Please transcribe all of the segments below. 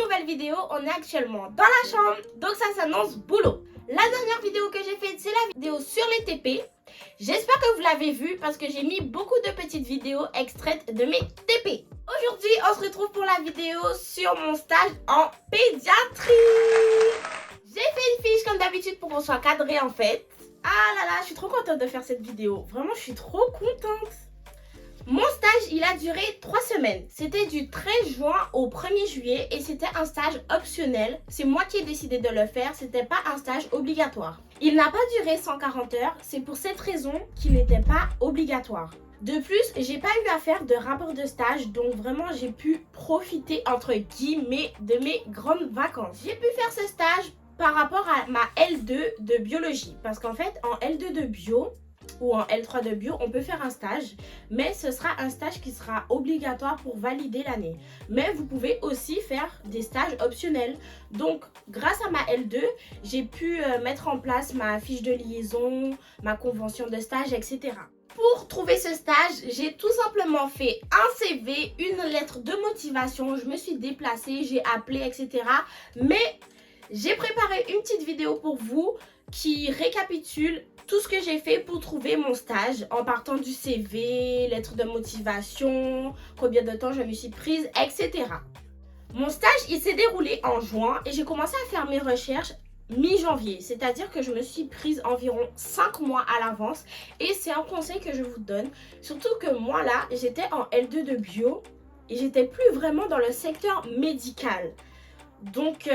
nouvelle vidéo. On est actuellement dans la chambre, donc ça s'annonce boulot. La dernière vidéo que j'ai faite, c'est la vidéo sur les TP. J'espère que vous l'avez vue parce que j'ai mis beaucoup de petites vidéos extraites de mes TP. Aujourd'hui, on se retrouve pour la vidéo sur mon stage en pédiatrie. J'ai fait une fiche comme d'habitude pour qu'on soit cadré en fait. Ah là là, je suis trop contente de faire cette vidéo. Vraiment, je suis trop contente. Mon stage, il a duré 3 semaines. C'était du 13 juin au 1er juillet et c'était un stage optionnel. C'est moi qui ai décidé de le faire, c'était pas un stage obligatoire. Il n'a pas duré 140 heures, c'est pour cette raison qu'il n'était pas obligatoire. De plus, j'ai pas eu à faire de rapport de stage, donc vraiment j'ai pu profiter entre guillemets de mes grandes vacances. J'ai pu faire ce stage par rapport à ma L2 de biologie, parce qu'en fait en L2 de bio ou en L3 de bio, on peut faire un stage, mais ce sera un stage qui sera obligatoire pour valider l'année. Mais vous pouvez aussi faire des stages optionnels. Donc, grâce à ma L2, j'ai pu mettre en place ma fiche de liaison, ma convention de stage, etc. Pour trouver ce stage, j'ai tout simplement fait un CV, une lettre de motivation, je me suis déplacée, j'ai appelé, etc. Mais j'ai préparé une petite vidéo pour vous qui récapitule tout ce que j'ai fait pour trouver mon stage en partant du CV, lettre de motivation, combien de temps je me suis prise, etc. Mon stage, il s'est déroulé en juin et j'ai commencé à faire mes recherches mi-janvier. C'est-à-dire que je me suis prise environ 5 mois à l'avance et c'est un conseil que je vous donne. Surtout que moi là, j'étais en L2 de bio et j'étais plus vraiment dans le secteur médical. Donc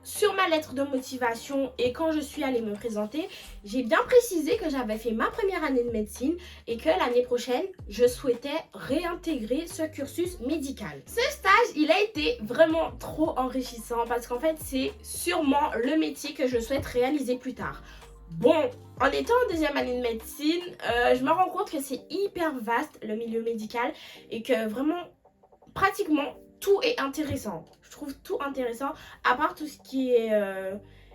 sur ma lettre de motivation et quand je suis allée me présenter, j'ai bien précisé que j'avais fait ma première année de médecine et que l'année prochaine, je souhaitais réintégrer ce cursus médical. Ce stage, il a été vraiment trop enrichissant parce qu'en fait, c'est sûrement le métier que je souhaite réaliser plus tard. Bon, en étant en deuxième année de médecine, je me rends compte que c'est hyper vaste le milieu médical et que vraiment, pratiquement, tout est intéressant. Je trouve tout intéressant, à part tout ce qui est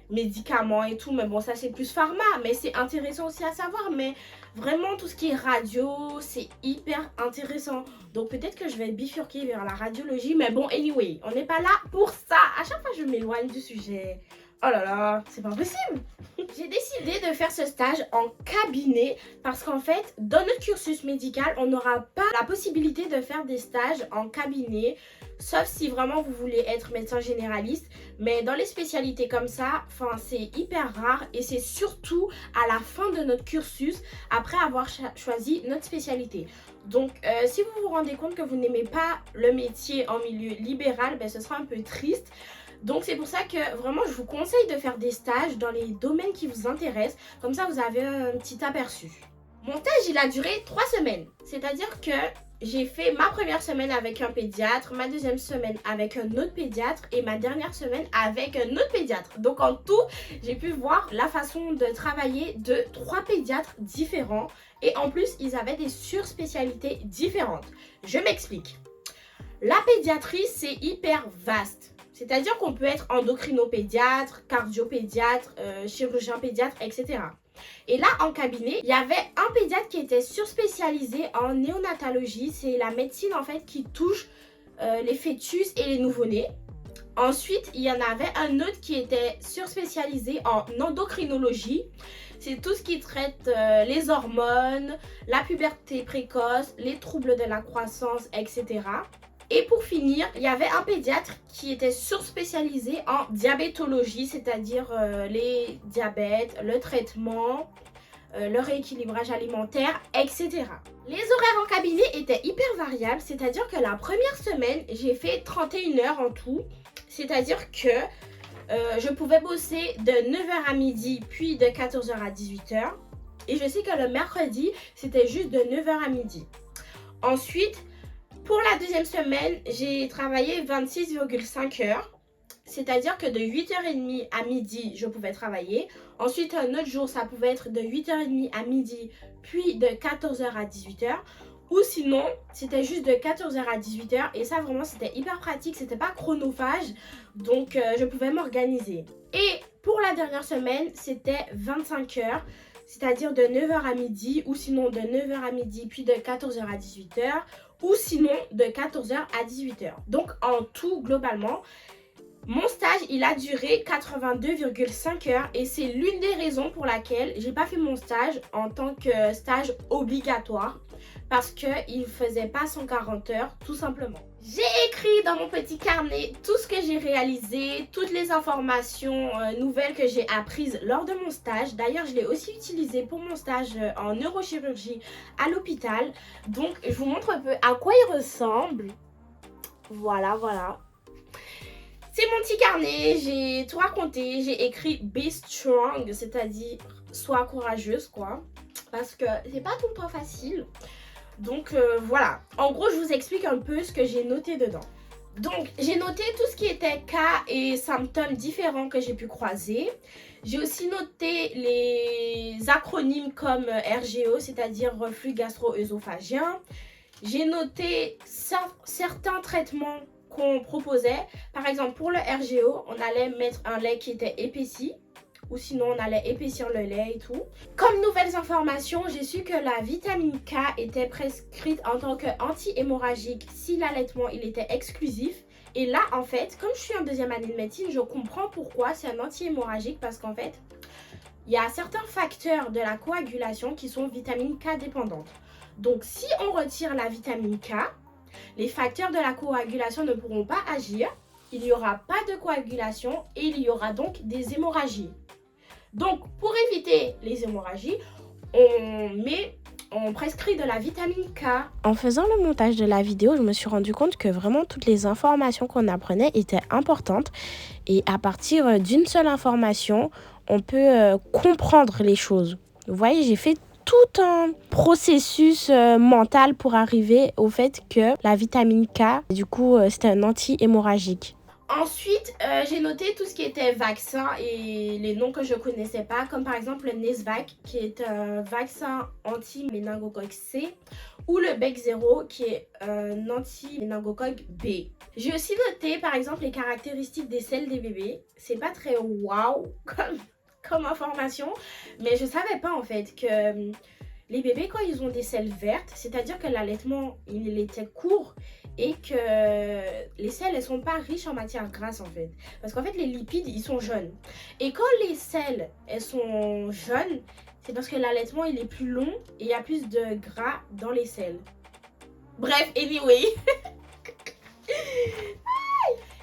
médicaments et tout. Mais bon, ça c'est plus pharma, mais c'est intéressant aussi à savoir. Mais vraiment, tout ce qui est radio, c'est hyper intéressant. Donc peut-être que je vais bifurquer vers la radiologie. Mais bon, anyway, on n'est pas là pour ça. À chaque fois, je m'éloigne du sujet. Oh là là, c'est pas possible. J'ai décidé de faire ce stage en cabinet parce qu'en fait, dans notre cursus médical, on n'aura pas la possibilité de faire des stages en cabinet, sauf si vraiment vous voulez être médecin généraliste. Mais dans les spécialités comme ça, c'est hyper rare et c'est surtout à la fin de notre cursus, après avoir choisi notre spécialité. Donc, si vous vous rendez compte que vous n'aimez pas le métier en milieu libéral, ce sera un peu triste. Donc c'est pour ça que vraiment je vous conseille de faire des stages dans les domaines qui vous intéressent. Comme ça vous avez un petit aperçu. Mon stage il a duré 3 semaines. C'est-à-dire que j'ai fait ma première semaine avec un pédiatre, ma deuxième semaine avec un autre pédiatre et ma dernière semaine avec un autre pédiatre. Donc en tout, j'ai pu voir la façon de travailler de 3 pédiatres différents. Et en plus, ils avaient des surspécialités différentes. Je m'explique. La pédiatrie, c'est hyper vaste. C'est-à-dire qu'on peut être endocrinopédiatre, cardiopédiatre, chirurgien pédiatre, etc. Et là, en cabinet, il y avait un pédiatre qui était surspécialisé en néonatologie. C'est la médecine en fait qui touche les fœtus et les nouveau-nés. Ensuite, il y en avait un autre qui était surspécialisé en endocrinologie. C'est tout ce qui traite les hormones, la puberté précoce, les troubles de la croissance, etc. Et pour finir, il y avait un pédiatre qui était surspécialisé en diabétologie, c'est-à-dire les diabètes, le traitement, le rééquilibrage alimentaire, etc. Les horaires en cabinet étaient hyper variables, c'est-à-dire que la première semaine, j'ai fait 31 heures en tout. C'est-à-dire que je pouvais bosser de 9h à midi, puis de 14h à 18h. Et je sais que le mercredi, c'était juste de 9h à midi. Ensuite, pour la deuxième semaine, j'ai travaillé 26,5 heures. C'est-à-dire que de 8h30 à midi, je pouvais travailler. Ensuite, un autre jour, ça pouvait être de 8h30 à midi, puis de 14h à 18h. Ou sinon, c'était juste de 14h à 18h. Et ça, vraiment, c'était hyper pratique. C'était pas chronophage. Donc, je pouvais m'organiser. Et pour la dernière semaine, c'était 25 heures. C'est-à-dire de 9h à midi. Ou sinon, de 9h à midi, puis de 14h à 18h. Ou sinon, de 14h à 18h. Donc, en tout, globalement, Mon stage, il a duré 82,5 heures et c'est l'une des raisons pour laquelle j'ai pas fait mon stage en tant que stage obligatoire parce qu'il faisait pas 140 heures tout simplement. J'ai écrit dans mon petit carnet tout ce que j'ai réalisé, toutes les informations nouvelles que j'ai apprises lors de mon stage. D'ailleurs, je l'ai aussi utilisé pour mon stage en neurochirurgie à l'hôpital. Donc, je vous montre un peu à quoi il ressemble. Voilà. C'est mon petit carnet, j'ai tout raconté, j'ai écrit Be Strong, c'est-à-dire sois courageuse quoi, parce que c'est pas tout le temps facile. Donc voilà, en gros je vous explique un peu ce que j'ai noté dedans. Donc j'ai noté tout ce qui était cas et symptômes différents que j'ai pu croiser. J'ai aussi noté les acronymes comme RGO, c'est-à-dire reflux gastro-œsophagien. J'ai noté certains traitements qu'on proposait. Par exemple, pour le RGO, on allait mettre un lait qui était épaissi ou sinon on allait épaissir le lait et tout. Comme nouvelles informations, j'ai su que la vitamine K était prescrite en tant qu'anti-hémorragique si l'allaitement il était exclusif. Et là, en fait, comme je suis en deuxième année de médecine, je comprends pourquoi c'est un anti-hémorragique parce qu'en fait, il y a certains facteurs de la coagulation qui sont vitamine K dépendantes. Donc, si on retire la vitamine K, les facteurs de la coagulation ne pourront pas agir, il n'y aura pas de coagulation et il y aura donc des hémorragies. Donc, pour éviter les hémorragies, on prescrit de la vitamine K. En faisant le montage de la vidéo, je me suis rendu compte que vraiment toutes les informations qu'on apprenait étaient importantes. Et à partir d'une seule information, on peut comprendre les choses. Vous voyez, j'ai fait tout un processus mental pour arriver au fait que la vitamine K, du coup, c'est un anti-hémorragique. Ensuite, j'ai noté tout ce qui était vaccin et les noms que je connaissais pas, comme par exemple le Nesvac, qui est un vaccin anti-méningocoque C, ou le Bec 0, qui est un anti-méningocoque B. J'ai aussi noté par exemple les caractéristiques des selles des bébés. C'est pas très waouh comme information, mais je savais pas en fait que les bébés quand ils ont des selles vertes, c'est-à-dire que l'allaitement il était court et que les selles elles sont pas riches en matière grasse en fait, parce qu'en fait les lipides ils sont jaunes et quand les selles elles sont jaunes, c'est parce que l'allaitement il est plus long et il y a plus de gras dans les selles. Bref, anyway.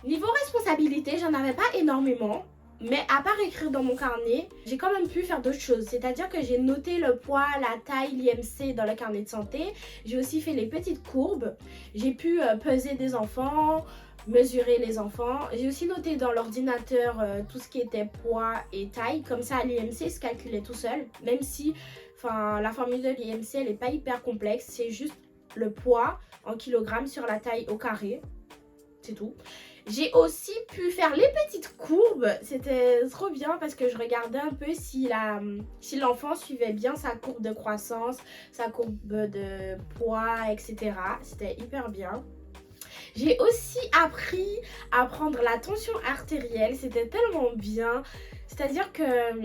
Niveau responsabilité, j'en avais pas énormément. Mais à part écrire dans mon carnet, j'ai quand même pu faire d'autres choses. C'est-à-dire que j'ai noté le poids, la taille, l'IMC dans le carnet de santé. J'ai aussi fait les petites courbes. J'ai pu peser des enfants, mesurer les enfants. J'ai aussi noté dans l'ordinateur tout ce qui était poids et taille. Comme ça, l'IMC se calculait tout seul. Même si la formule de l'IMC, elle n'est pas hyper complexe. C'est juste le poids en kilogrammes sur la taille au carré. C'est tout. J'ai aussi pu faire les petites courbes, c'était trop bien parce que je regardais un peu si l'enfant suivait bien sa courbe de croissance, sa courbe de poids, etc. C'était hyper bien. J'ai aussi appris à prendre la tension artérielle, c'était tellement bien. C'est-à-dire que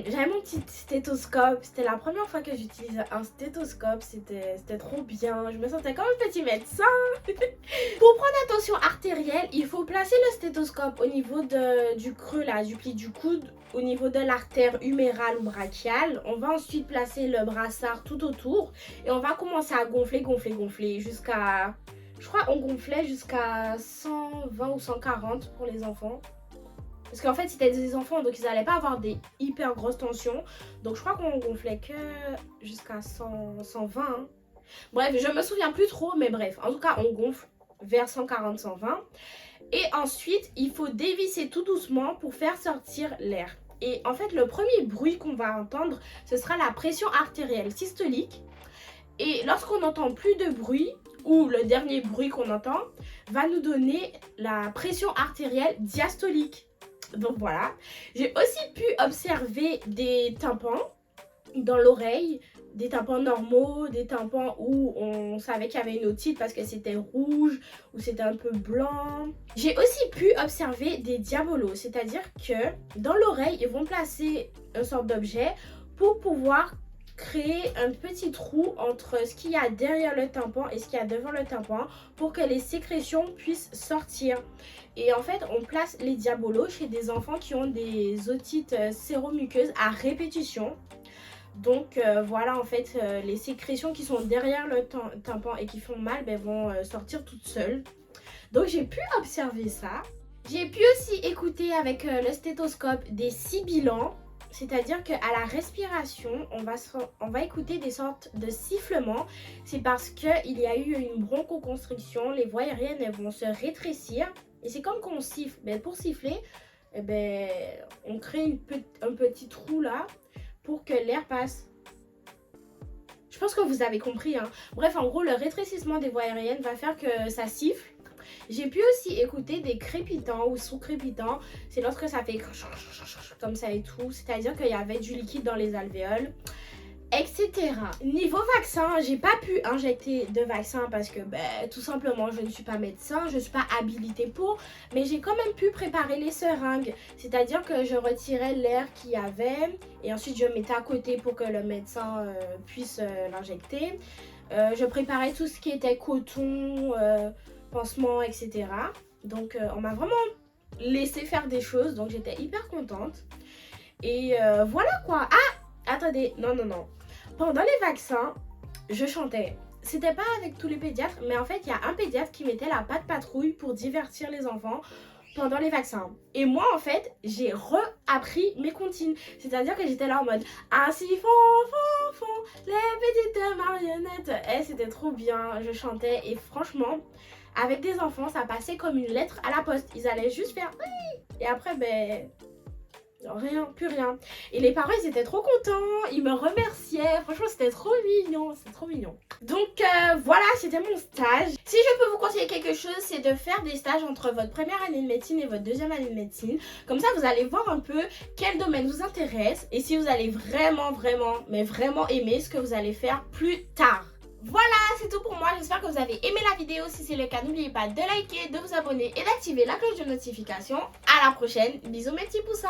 j'avais mon petit stéthoscope, c'était la première fois que j'utilisais un stéthoscope, c'était trop bien, je me sentais comme un petit médecin. Pour prendre la tension artérielle, il faut placer le stéthoscope au niveau du creux là, du pli du coude, au niveau de l'artère humérale ou brachiale. On va ensuite placer le brassard tout autour et on va commencer à gonfler jusqu'à... Je crois qu'on gonflait jusqu'à 120 ou 140 pour les enfants. Parce qu'en fait, c'était des enfants, donc ils n'allaient pas avoir des hyper grosses tensions. Donc je crois qu'on gonflait que jusqu'à 120. Hein. Bref, je me souviens plus trop, mais bref. En tout cas, on gonfle vers 140-120. Et ensuite, il faut dévisser tout doucement pour faire sortir l'air. Et en fait, le premier bruit qu'on va entendre, ce sera la pression artérielle systolique. Et lorsqu'on n'entend plus de bruit, ou le dernier bruit qu'on entend, va nous donner la pression artérielle diastolique. Donc voilà, j'ai aussi pu observer des tympans dans l'oreille, des tympans normaux, des tympans où on savait qu'il y avait une otite parce que c'était rouge ou c'était un peu blanc. J'ai aussi pu observer des diabolos, c'est-à-dire que dans l'oreille, ils vont placer une sorte d'objet pour pouvoir créer un petit trou entre ce qu'il y a derrière le tympan et ce qu'il y a devant le tympan pour que les sécrétions puissent sortir. Et en fait, on place les diabolos chez des enfants qui ont des otites séromuqueuses à répétition. Donc voilà, en fait, les sécrétions qui sont derrière le tympan et qui font mal vont sortir toutes seules. Donc j'ai pu observer ça. J'ai pu aussi écouter avec le stéthoscope des sibilants. C'est-à-dire qu'à la respiration, on va écouter des sortes de sifflements. C'est parce qu'il y a eu une bronchoconstriction. Les voies aériennes elles vont se rétrécir. Et c'est comme quand on siffle. Pour siffler, on crée un petit trou là pour que l'air passe. Je pense que vous avez compris. Hein. Bref, en gros, le rétrécissement des voies aériennes va faire que ça siffle. J'ai pu aussi écouter des crépitants ou sous-crépitants. C'est lorsque ça fait comme ça et tout. C'est-à-dire qu'il y avait du liquide dans les alvéoles, etc. Niveau vaccin, j'ai pas pu injecter de vaccin parce que tout simplement je ne suis pas médecin, je ne suis pas habilitée pour. Mais j'ai quand même pu préparer les seringues. C'est-à-dire que je retirais l'air qu'il y avait et ensuite je mettais à côté pour que le médecin puisse l'injecter. Je préparais tout ce qui était coton, pansement, etc. Donc on m'a vraiment laissé faire des choses, donc j'étais hyper contente. Et voilà quoi. Ah, attendez, non. Pendant les vaccins, je chantais. C'était pas avec tous les pédiatres, mais en fait il y a un pédiatre qui mettait la patte patrouille pour divertir les enfants pendant les vaccins. Et moi en fait, j'ai réappris mes comptines. C'est-à-dire que j'étais là en mode ainsi font les petites marionnettes. Et c'était trop bien, je chantais et franchement, avec des enfants, ça passait comme une lettre à la poste. Ils allaient juste faire oui. Et après, rien, plus rien. Et les parents, ils étaient trop contents. Ils me remerciaient. Franchement, c'était trop mignon. C'était trop mignon. Donc, voilà, c'était mon stage. Si je peux vous conseiller quelque chose, c'est de faire des stages entre votre première année de médecine et votre deuxième année de médecine. Comme ça, vous allez voir un peu quel domaine vous intéresse. Et si vous allez vraiment aimer ce que vous allez faire plus tard. Voilà, c'est tout pour moi. J'espère que vous avez aimé la vidéo. Si c'est le cas, n'oubliez pas de liker, de vous abonner et d'activer la cloche de notification. À la prochaine. Bisous mes petits poussins.